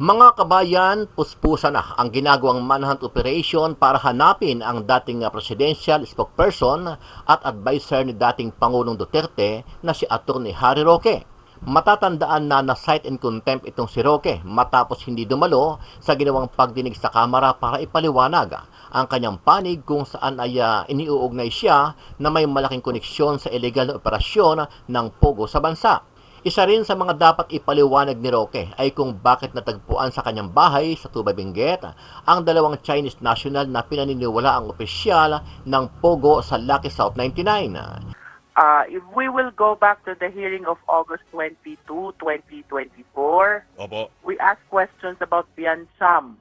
Mga kabayan, puspusa na ang ginagawang manhunt operation para hanapin ang dating presidential spokesperson at advisor ni dating Pangulong Duterte na si Atty. Harry Roque. Matatandaan na na-cite in contempt itong si Roque matapos hindi dumalo sa ginawang pagdinig sa Kamara para ipaliwanag ang kanyang panig kung saan ay iniuugnay siya na may malaking koneksyon sa illegal na operasyon ng Pogo sa bansa. Isa rin sa mga dapat ipaliwanag ni Roque ay kung bakit natagpuan sa kanyang bahay sa Tuba Benguet ang dalawang Chinese national na pinaniniwala ang opisyal ng Pogo sa Lucky South 99. If we will go back to the hearing of August 22, 2024, Opo. we ask questions about Biancham.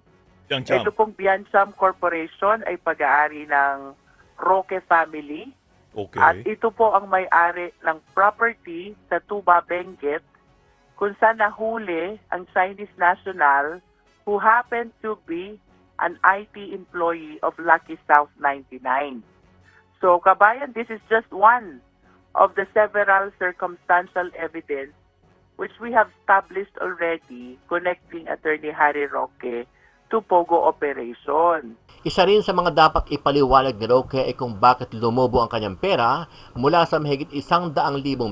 Yang Cham. Ito pong Biancham Corporation ay pag-aari ng Roque family. At Okay. ito po ang may-ari ng property sa Tuba Benguet kung saan nahuli ang Chinese national who happened to be an IT employee of Lucky South 99. So, kabayan, this is just one of the several circumstantial evidence which we have established already connecting Attorney Harry Roque to Pogo operation. Isa rin sa mga dapat ipaliwanag ni Roque ay kung bakit lumobo ang kanyang pera mula sa mahigit 100,000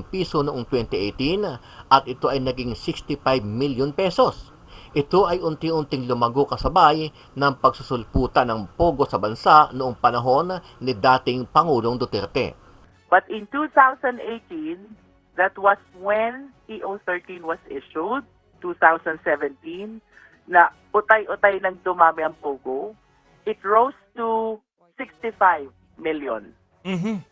piso noong 2018 at ito ay naging 65 million pesos. Ito ay unti-unting lumago kasabay ng pagsusulputan ng Pogo sa bansa noong panahon ni dating Pangulong Duterte. But in 2018, that was when EO13 was issued, 2017, na utay-utay nang dumami ang Pogo, it rose to 65 million. Mhm.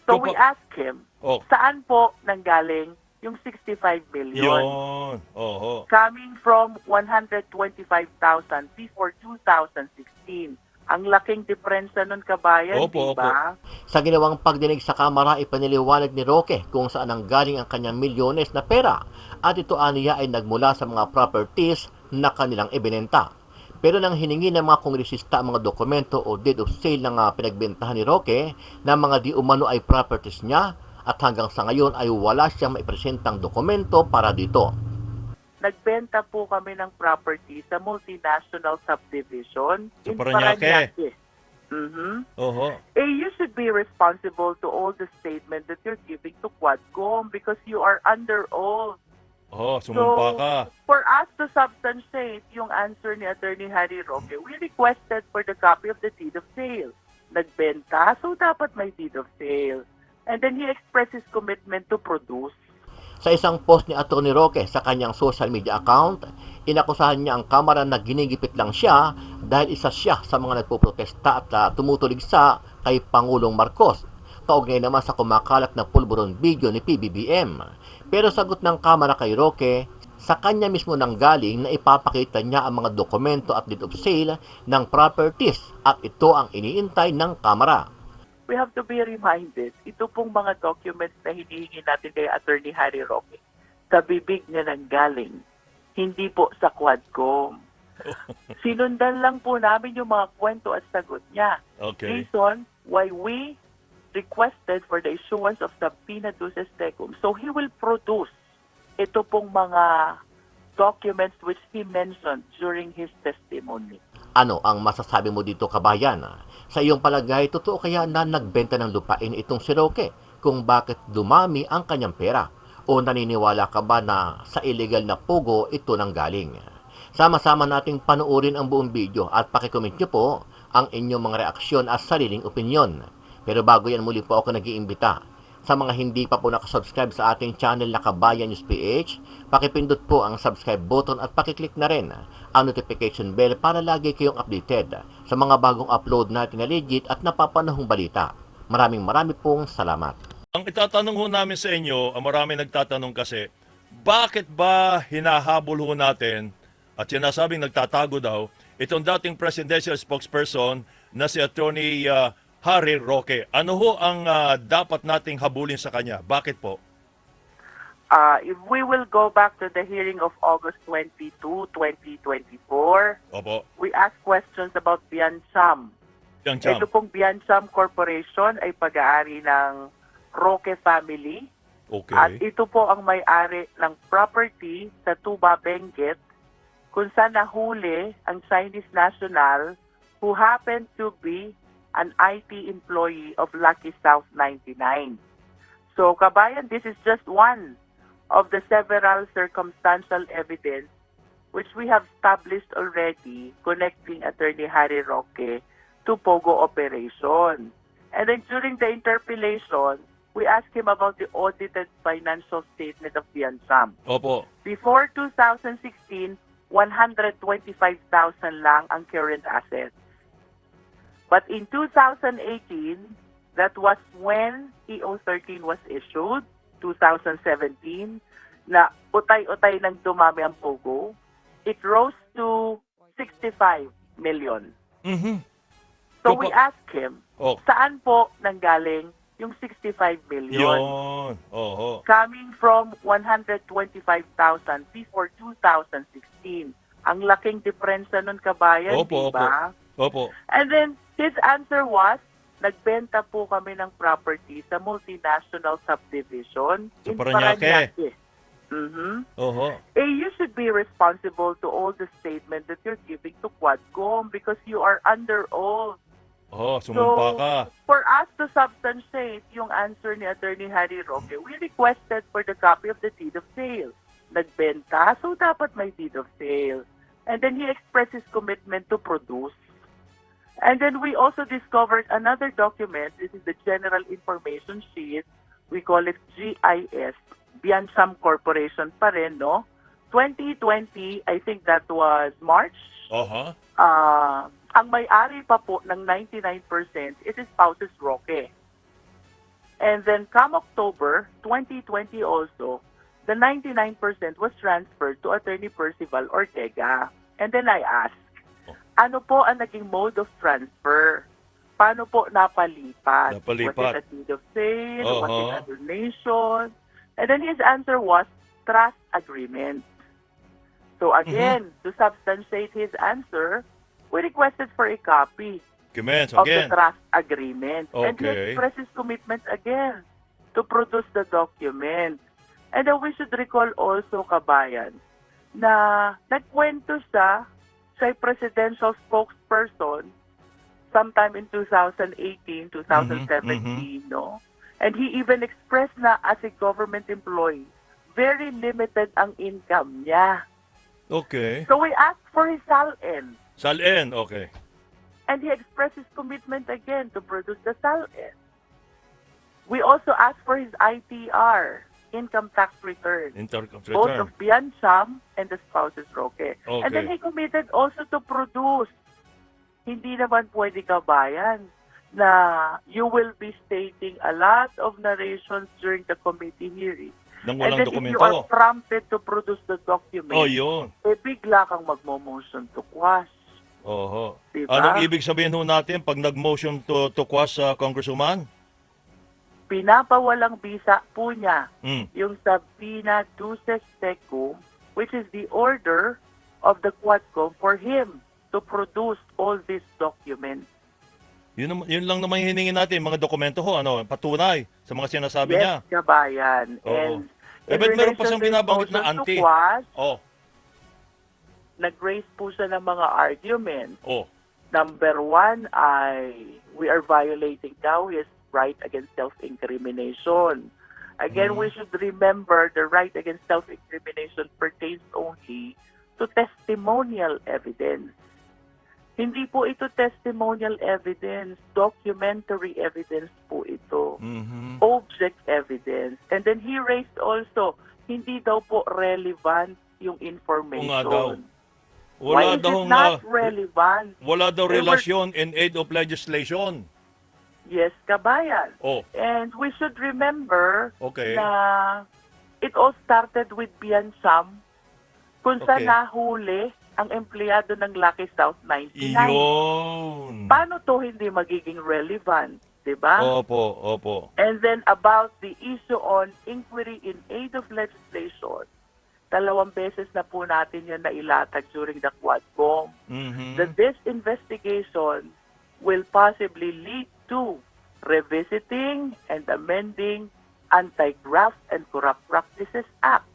So we asked him, Oh. saan po nanggaling yung 65 million? Yon. Oho. Coming from 125,000 before 2016. Ang laking diferensya nun, kabayan, Opo, diba? Sa ginawang pagdinig sa Kamara, ipaniliwanag ni Roque kung saan ang galing ang kanyang milyones na pera at ito aniya ay nagmula sa mga properties na kanilang ibinenta. Pero nang hiningi ng mga kongresista ang mga dokumento o deed of sale ng pinagbentahan ni Roque na mga di umano ay properties niya at hanggang sa ngayon ay wala siyang maipresentang dokumento para dito. Nagbenta po kami ng property sa multinational subdivision Sa in Parañaque. Parañaque. Mhm. Oho. You should be responsible to all the statement that you're giving to Quadcom because you are under oath. Oh, sumumpa ka. For us to substantiate yung answer ni Attorney Harry Roque, we requested for the copy of the deed of sale. Nagbenta, so dapat may deed of sale. And then he expressed his commitment to produce. Sa isang post ni Atty. Roque sa kanyang social media account, inakusahan niya ang Kamara na ginigipit lang siya dahil isa siya sa mga nagpoprotesta at tumutulig sa kay Pangulong Marcos. Kaugnay naman sa kumakalat na pulburon video ni PBBM. Pero sagot ng Kamara kay Roque, sa kanya mismo nanggaling na ipapakita niya ang mga dokumento at deed of sale ng properties at ito ang iniintay ng Kamara. We have to be reminded, ito pong mga documents na hinihingi natin kay Attorney Harry Roque, sa bibig niya nanggaling, hindi po sa Quadcom. Sinundan lang po namin yung mga kwento at sagot niya. Okay. Reason why we requested for the issuance of subpoena duces tecum. So he will produce ito pong mga documents which he mentioned during his testimony. Ano ang masasabi mo dito, kabayan? Sa iyong palagay, totoo kaya na nagbenta ng lupain itong si Roque kung bakit dumami ang kanyang pera? O naniniwala ka ba na sa illegal na Pogo ito nanggaling? Sama-sama nating panoorin ang buong video at pakicomment nyo po ang inyong mga reaksyon at sariling opinyon. Pero bago yan, muli po ako nag-iimbita. Sa mga hindi pa po nakasubscribe sa ating channel na Kabayan News PH, pakipindot po ang subscribe button at pakiclick na rin ang notification bell para lagi kayong updated sa mga bagong upload natin na legit at napapanahong balita. Maraming pong salamat. Ang itatanong ho namin sa inyo, ang marami nagtatanong kasi, bakit ba hinahabol ho natin at sinasabing nagtatago daw itong dating presidential spokesperson na si Attorney Harry Roque? Ano ho ang dapat nating habulin sa kanya? Bakit po? If we will go back to the hearing of August 22, 2024, Opo. we ask questions about Biancham. Yang Cham. Ito pong Biancham Corporation ay pag-aari ng Roque family. At Okay. ito po ang may-ari ng property sa Tuba Benguet kung saan nahuli ang Chinese national who happened to be an IT employee of Lucky South 99. So, kabayan, this is just one of the several circumstantial evidence which we have established already connecting Attorney Harry Roque to Pogo operation. And then during the interpellation, we asked him about the audited financial statement of Biansam. Opo. Before 2016, 125,000 lang ang current assets. But in 2018, that was when EO13 was issued, 2017, na utay-utay nang dumami ang Pogo, it rose to 65 million. Mhm. So Opo. we asked him, Oh. saan po nanggaling yung 65 million? Yun. Oho. Coming from 125,000 before 2016. Ang laking diferensya nun, kabayan, Opo, diba? Opo. And then, his answer was, nagbenta po kami ng property sa multinational subdivision Sa in Parañaque. Parañaque. Mhm. Oho. You should be responsible to all the statement that you're giving to Quadcom because you are under oath. Oh, sumumpa ka. For us to substantiate yung answer ni Attorney Harry Roque, we requested for the copy of the deed of sale. Nagbenta, so dapat may deed of sale. And then he expressed his commitment to produce. And then we also discovered another document. This is the General Information Sheet. We call it GIS, Biansam Corporation pa rin, no? 2020, I think that was March. Oho. Ang may-ari pa po ng 99%, it is Spouses Roque. And then come October 2020 also, the 99% was transferred to Attorney Percival Ortega. And then I asked, ano po ang naging mode of transfer? Paano po napalipat? Napalipat. Was it a deed of sale? Was it Uh-huh. a donation? And then his answer was trust agreement. So again, to substantiate his answer, we requested for a copy Commence of the again. trust agreement. And he Okay. expressed his commitment again to produce the document. And then we should recall also, kabayan, na nagkwento siya presidential spokesperson sometime in 2018, 2017, no? And he even expressed na as a government employee, very limited ang income niya. Okay. So we asked for his SALN. Salin. Okay. And he expressed his commitment again to produce the SALN. We also asked for his ITR, income tax return, both Return. of Biansam and the Spouses Roque. And then Okay. he committed also to produce. Hindi naman pwede, kabayan, na you will be stating a lot of narrations during the committee hearing. Nang And walang then if you are dokumento. prompted to produce the document, Oh, yun. bigla kang magmo-motion to quash. Oho. Diba? Anong ibig sabihin ho natin pag nag-motion to quash sa Congresswoman? Pinapawalang bisa po niya Mm. yung subpoena duces tecum, which is the order of the Quadcom for him to produce all these documents. Yun lang naman hiningi natin, mga dokumento ho, patunay sa mga sinasabi niya. Yes, kabayan. Oo. And Eh, in ba't meron pa relation siyang to binabanggit na motion to anti? quash, Oh, nag-raise po siya ng mga arguments. oh. Number one ay we are violating daw his right against self-incrimination. Again, we should remember the right against self-incrimination pertains only to testimonial evidence. Hindi po ito testimonial evidence, documentary evidence po ito. Mhm. Object evidence. And then he raised also, hindi daw po relevant yung information. Oo nga daw. Why Wala is daw it not relevant? wala daw They were- relasyon in aid of legislation. Yes, kabayan. Oh, And we should remember okay. na it all started with Biansam kung saan Okay. nahuli ang empleyado ng Lucky South 99. Iyon. Paano to hindi magiging relevant, di ba? Opo, opo. And then about the issue on inquiry in aid of legislation, 2 beses na po natin yan nailatag during the Quadcom. Mhm. That this investigation will possibly lead to revisiting and amending Anti-Graft and Corrupt Practices Act.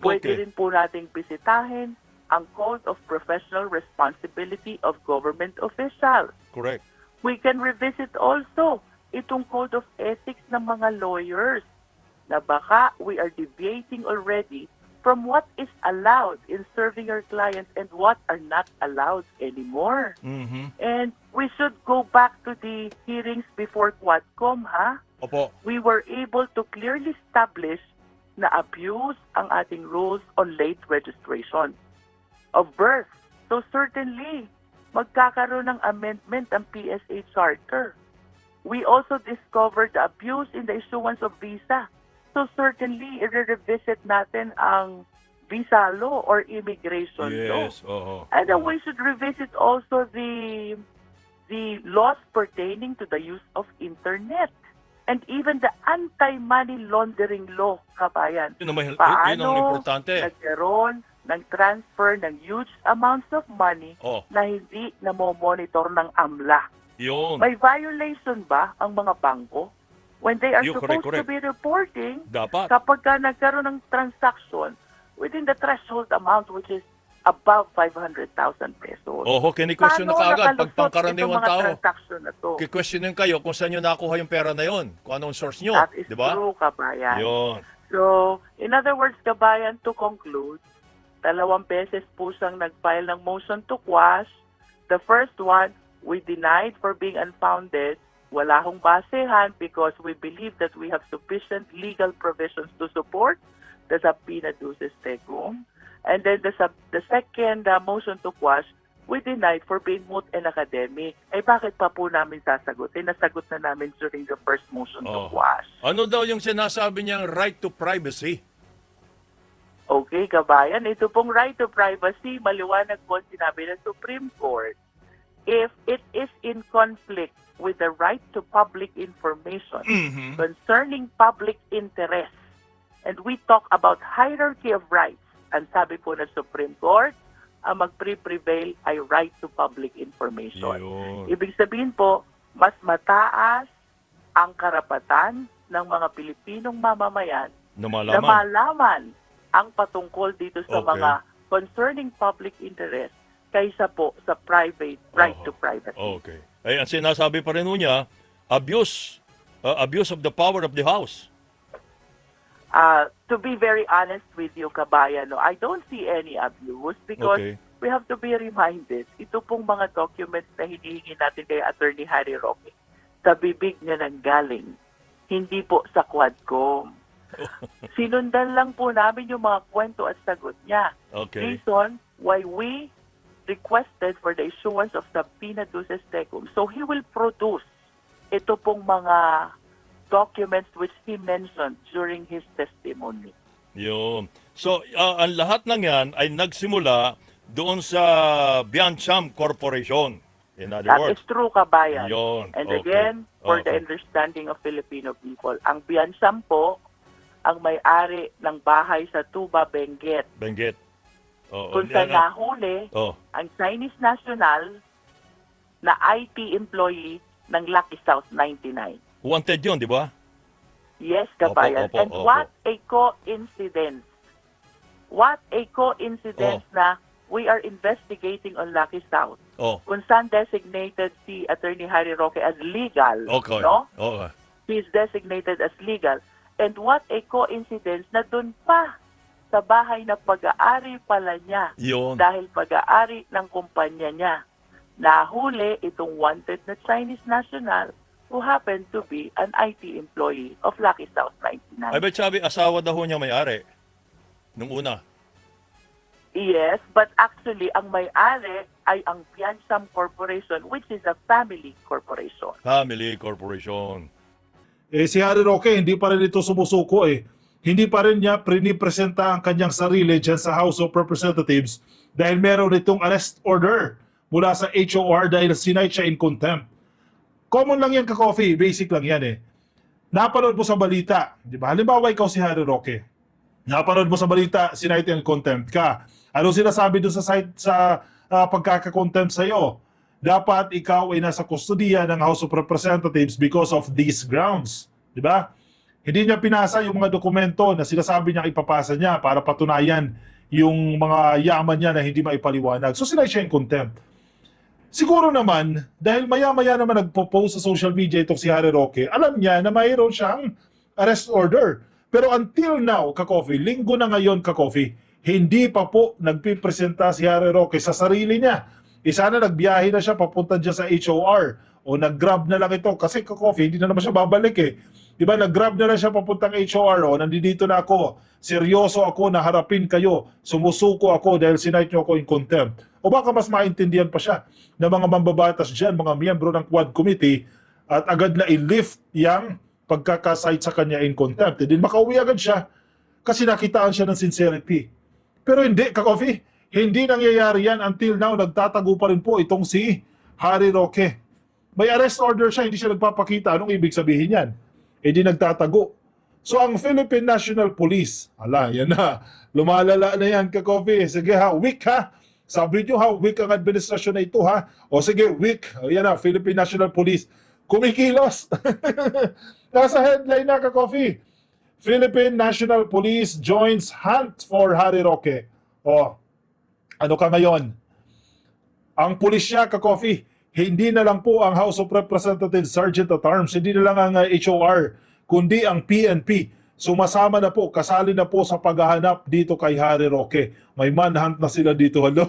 Pwede Okay. rin po nating bisitahin ang Code of Professional Responsibility of Government Officials. Correct. We can revisit also itong Code of Ethics ng mga lawyers na baka we are deviating already from what is allowed in serving our clients and what are not allowed anymore. Mhm. And we should go back to the hearings before Quadcom, ha? Opo. We were able to clearly establish na abuse ang ating rules on late registration of birth. So certainly, magkakaroon ng amendment ang PSA Charter. We also discovered the abuse in the issuance of visa. So certainly, i-revisit natin ang visa law or immigration law. Yes. Oo. And then we should revisit also the laws pertaining to the use of internet and even the anti-money laundering law, kabayan. Yun ang Paano importante. nagkaroon ng transfer ng huge amounts of money Oh, na hindi namomonitor ng AMLA? yun. May violation ba ang mga bangko when they are Yun, supposed correct. to be reporting Dapat. kapag ka nagkaroon ng transaction within the threshold amount which is above 500,000 pesos? Oho, kini-question na Paano kaagad pag nakalusot pangkaraniwang itong mga tao. transaction na to? Ki-questionin kayo kung saan nyo nakuha yung pera na yon, kung anong source nyo, That is di ba? true, kabayan. Yun. So, in other words, kabayan, to conclude, 2 beses po siyang nag-file ng motion to quash. The first one, we denied for being unfounded. Wala hong basehan because we believe that we have sufficient legal provisions to support the subpoena duces tecum. And then the second motion to quash, we denied for being moot and academic. Eh bakit pa po namin sasagutin? Nasagot na namin during the first motion to Oh. quash. Ano daw yung sinasabi niyang right to privacy? Okay, kabayan, ito pong right to privacy, maliwanag po ang sinabi ng Supreme Court. If it is in conflict with the right to public information Mhm. concerning public interest, and we talk about hierarchy of rights, ang sabi po ng Supreme Court, ang mag-prevail ay right to public information. Yun. Ibig sabihin po, mas mataas ang karapatan ng mga Pilipinong mamamayan Na na malaman. malaman ang patungkol dito sa Okay. mga concerning public interest kaysa po sa private right to privacy. Okay. Ay, ang sinasabi pa rin niya, abuse of the power of the House. To be very honest with you, kabayan, no, I don't see any abuse because Okay. we have to be reminded, ito pong mga documents na hinihingi natin kay Attorney Harry Roque, sa bibig niya nang galing, hindi po sa Quadcom. Sinundan lang po namin yung mga kwento at sagot niya. Okay. Reason why we requested for the issuance of subpoena duces tecum. So he will produce ito pong mga documents which he mentioned during his testimony. Yun. So, ang lahat ng yan ay nagsimula doon sa Biancham Corporation. In other That words. is true, kabayan. Yun. And Okay. again, for the Okay. understanding of Filipino people, ang Biansam po ang may-ari ng bahay sa Tuba, Benguet. Benguet. Oo. Kung saan nahuli Oh. ang Chinese national na IT employee ng Lucky South 99. Wanted yun, di ba? Yes, kabayan. Opo, And opo. what a coincidence. What a coincidence na we are investigating on Lucky South. Oh. Kung saan designated si Attorney Harry Roque as legal. Okay. No? Okay. He is designated as legal. And what a coincidence na dun pa sa bahay na pag-aari pala niya. Yun. Dahil pag-aari ng kumpanya niya. Nahuli itong wanted na Chinese national who happened to be an IT employee of Lucky South 99. Ay, bet sabi, asawa daw niya may-ari. Nung una. Yes, but actually, ang may-ari ay ang Piansam Corporation, which is a family corporation. Family Corporation. Si Harry Roque, hindi pa rin ito sumusuko eh. Hindi pa rin niya prinipresenta ang kanyang sarili dyan sa House of Representatives dahil meron itong arrest order mula sa HOR dahil sinight siya in contempt. Common lang yan ka-coffee, basic lang yan eh. Napanood mo sa balita, di ba? Halimbawa ikaw si Harry Roque. Napanood mo sa balita, sinight in contempt ka. Ano sinasabi doon sa site sa pagkaka-contempt sa iyo? Dapat ikaw ay nasa kustodiya ng House of Representatives because of these grounds. Di ba? Hindi niya pinasa yung mga dokumento na sinasabi niya ipapasa niya para patunayan yung mga yaman niya na hindi maipaliwanag. So sinay siya in contempt. Siguro naman, dahil maya-maya naman nagpo-post sa social media itong si Harry Roque, alam niya na mayroon siyang arrest order. Pero until now, Ka-Coffee, linggo na ngayon, Ka-Coffee, hindi pa po nagpipresenta si Harry Roque sa sarili niya. Sana nagbiyahe na siya papunta dyan sa HOR o nag-grab na lang ito kasi Ka-Coffee, hindi na naman siya babalik eh. Diba, nag-grab na lang siya papuntang HOR o nandito na ako, seryoso ako na harapin kayo, sumusuko ako dahil sinight nyo ako in contempt. O baka mas maintindihan pa siya ng mga mambabatas dyan, mga miyembro ng Quad Committee at agad na i-lift yung pagkakasite sa kanya in contempt. Hindi makauwi agad siya kasi nakitaan siya ng sincerity. Pero hindi, Ka-Coffee, hindi nangyayari yan until now. Nagtatago pa rin po itong si Harry Roque. May arrest order siya, hindi siya nagpapakita. Anong ibig sabihin yan? Di nagtatago. So ang Philippine National Police, yan na, lumalala na yan, Ka-Coffee. Sige ha, weak ha. Sabi nyo ha, weak ang administrasyon na ito ha. O sige, weak. Yan na, Philippine National Police. Kumikilos. Nasa headline na, Ka-Coffee. Philippine National Police joins hunt for Harry Roque. Ano ka ngayon? Ang pulisya, Ka-Coffee, hindi na lang po ang House of Representatives Sergeant at Arms, hindi na lang ang HOR, kundi ang PNP. Sumasama na po, kasali na po sa paghahanap dito kay Harry Roque. May manhunt na sila dito. Hello?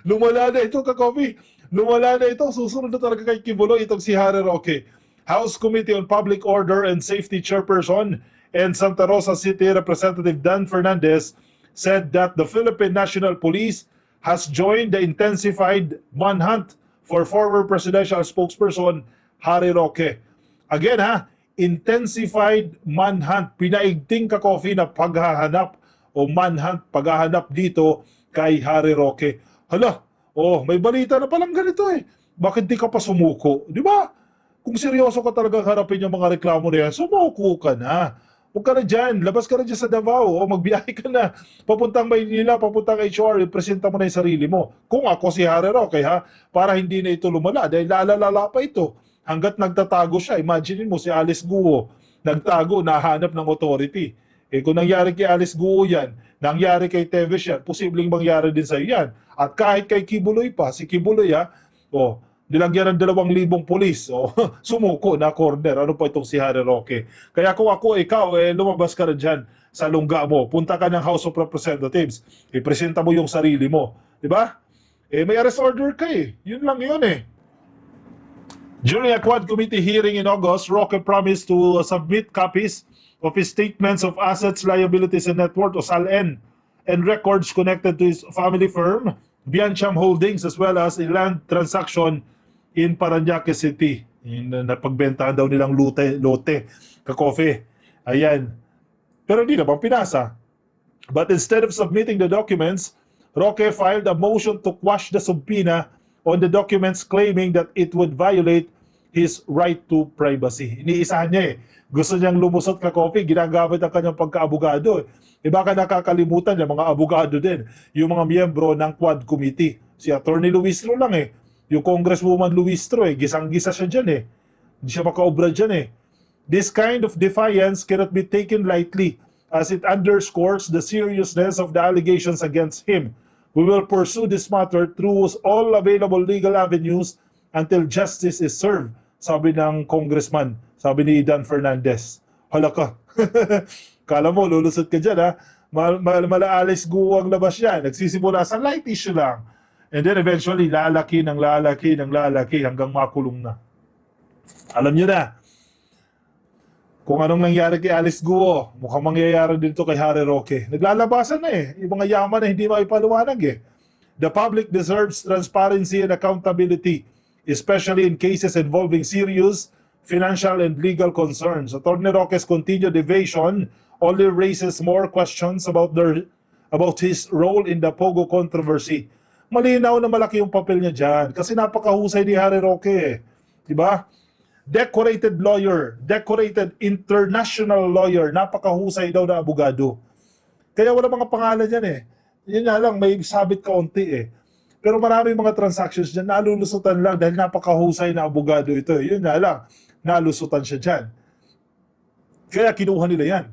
Lumala na ito, Ka-Coffee. Lumala na ito. Susunod na talaga kay Kibulo itong si Harry Roque. House Committee on Public Order and Safety Chairperson and Santa Rosa City Representative Dan Fernandez said that the Philippine National Police has joined the intensified manhunt for former presidential spokesperson Harry Roque. Again intensified manhunt, pinaigting, Ka-Coffee, na paghahanap o manhunt, paghahanap dito kay Harry Roque. Hala, may balita na palang ganito eh. Bakit di ka pa sumuko? Di ba? Kung seryoso ka talagang harapin yung mga reklamo na yan, sumuko ka na. Huwag ka na dyan, labas ka na dyan sa Davao, magbiyahe ka na, papuntang Maynila, papuntang HR, ipresenta mo na yung sarili mo. Kung ako si Harry Roque para hindi na ito lumala, dahil lalala pa ito. Hanggat nagtatago siya, imagine mo si Alice Guo, nagtago, nahanap ng authority. Kung nangyari kay Alice Guo yan, nangyari kay Teves yan, posibleng mangyari din sa iyo yan. At kahit kay Kibuloy pa, si Kibuloy nilagyan ng 2,000 pulis, sumuko na corner. Ano pa itong si Harry Roque? Kaya kung ako, ikaw, lumabas ka na dyan sa lungga mo, punta ka ng House of Representatives, ipresenta mo yung sarili mo. Diba? May arrest order ka Yun lang yun During a Quad Committee hearing in August, Roque promised to submit copies of his statements of assets, liabilities, and net worth, o SALN, and records connected to his family firm, Biancham Holdings, as well as a land transaction in Parañaque City. Napagbentahan daw nilang lote, Ka-Coffee. Ayan. Pero hindi naman pinasa. But instead of submitting the documents, Roque filed a motion to quash the subpoena on the documents, claiming that it would violate his right to privacy. Iniisahan niya Gusto niyang lumusot, Ka-Coffee, ginagamit ang kanyang pagkaabogado. Baka nakakalimutan niya, mga abogado din, yung mga miyembro ng Quad Committee. Si Attorney Luistro lang Yung Congresswoman Luistro gisang-gisa siya dyan Hindi siya makaobra dyan This kind of defiance cannot be taken lightly as it underscores the seriousness of the allegations against him. We will pursue this matter through all available legal avenues until justice is served, sabi ng congressman, sabi ni Dan Fernandez. Hala ka. Kala mo, lulusot ka dyan Alice Guo ang labas yan. Nagsisimula sa light issue lang. And then eventually, lalaki hanggang makulong na. Alam niyo na, kung anong nangyari kay Alice Guo, mukhang mangyayari dito kay Harry Roque. Naglalabasan na yung mga yaman na hindi maipaliwanag The public deserves transparency and accountability, especially in cases involving serious financial and legal concerns. Attorney Roque's continued evasion only raises more questions about his role in the Pogo controversy. Malinaw na malaki yung papel niya dyan kasi napakahusay ni Harry Roque. Diba? Decorated lawyer, decorated international lawyer, napakahusay daw na abogado. Kaya wala mga pangalan yan Yun nga lang, may sabit kaunti Pero marami mga transactions dyan, nalulusutan lang dahil napakahusay na abogado ito Yun nga lang, nalusutan siya dyan. Kaya kinuha nila yan.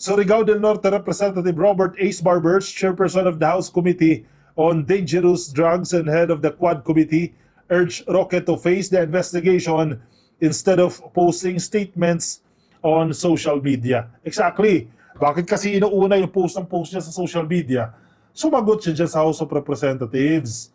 Surigao del Norte Representative Robert Ace Barbers, chairperson of the House Committee on Dangerous Drugs and head of the Quad Committee, urged Roque to face the investigation instead of posting statements on social media. Exactly. Bakit kasi inuuna yung post niya sa social media? Sumagot siya dyan sa House of Representatives.